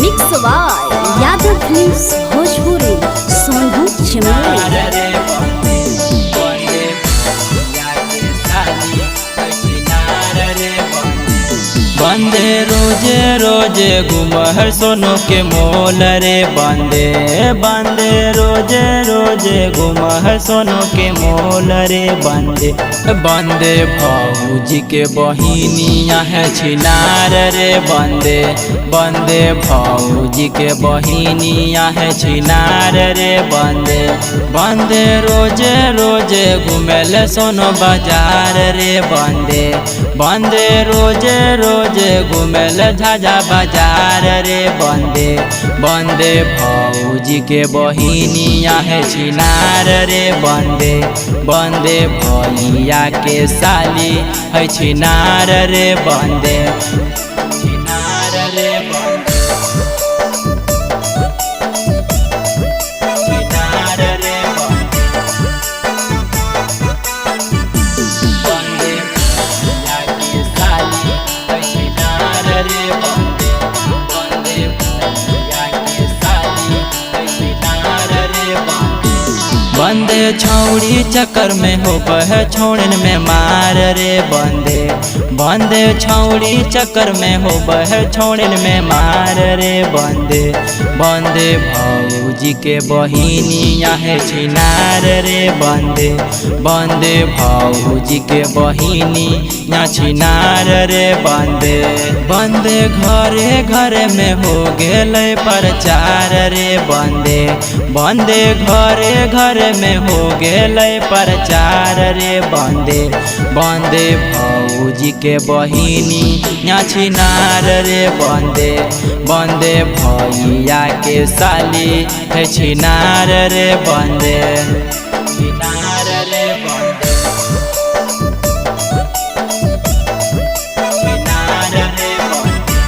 Mix by Yadav films Bhojpuri Sonu Chimni. बंदे रोजे रोजे घुमहर सोनू के मोल रे बंदे बंदे रोजे रोजे घुमहर सोनू के मोल रे बंदे बंदे भौजी के बहिनिया है छिनार रे बंदे बंदे भौजी के बहिनिया है छिनार रे बंदे बंदे रोजे रोजे घुमेल सोनू बाजार रे बंदे बंदे रोजे रोजे घुमेल झाझा बाजार रे बंदे बंदे भौजी के बहिनिया है छिनार रे बंदे बंदे भैया के साली है छिनार रे बंदे छिनार रे बंदे छिनार रे बंदे बंदे भैया के साली है छिनार रे बंदे बंदे भैया के साली है छिनार रे बंदे बंदे छौड़ी चक्कर में हो है छोड़न में मार रे बंदे बंदे छौड़ी चक्कर में हो है छोड़न में मार रे बंदे बंदे भौजी के बहिनिया है छिनार रे बंदे बंदे भौजी के बहिनिया छिनार रे बंदे बंदे घरे घरे में हो गेले प्रचार रे बंदे बंदे घरे घरे में हो गेले प्रचार रे बंदे बंदे भौजी के बहिनिया छिनार रे बंदे बंदे भैया के साली है छिनार रे बंदे छिनार रे बंदे छिनार रे बंदे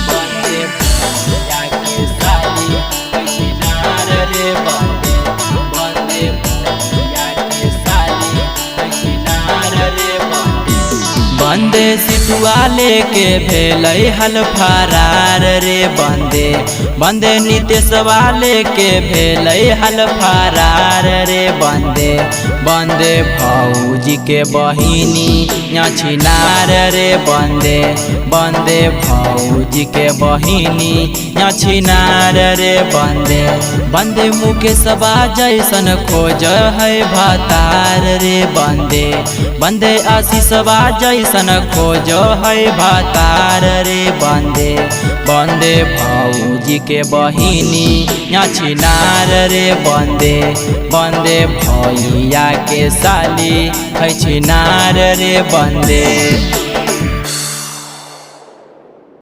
बंदे भैया के साली है छिनार रे बंदे बंदे भैया के साली है छिनार रे बंदे बंदे सिटुआ लेके भेलै हल फरार रे बंदे बंदे नीतीशवा लेके भेलै हल फरार रे बंदे बंदे भौजी के बहिनिया छिनार रे बंदे बंदे भौजी के बहिनिया छिनार रे बंदे बंदे मुकेशवा जैसन खोज है भतार रे बंदे बंदे आशीषवा जैसन खोज है भतार रे बंदे बंदे भौजी के बहिनिया छिनार रे बंदे बंदे भैया के साली है छिनार रे बंदे।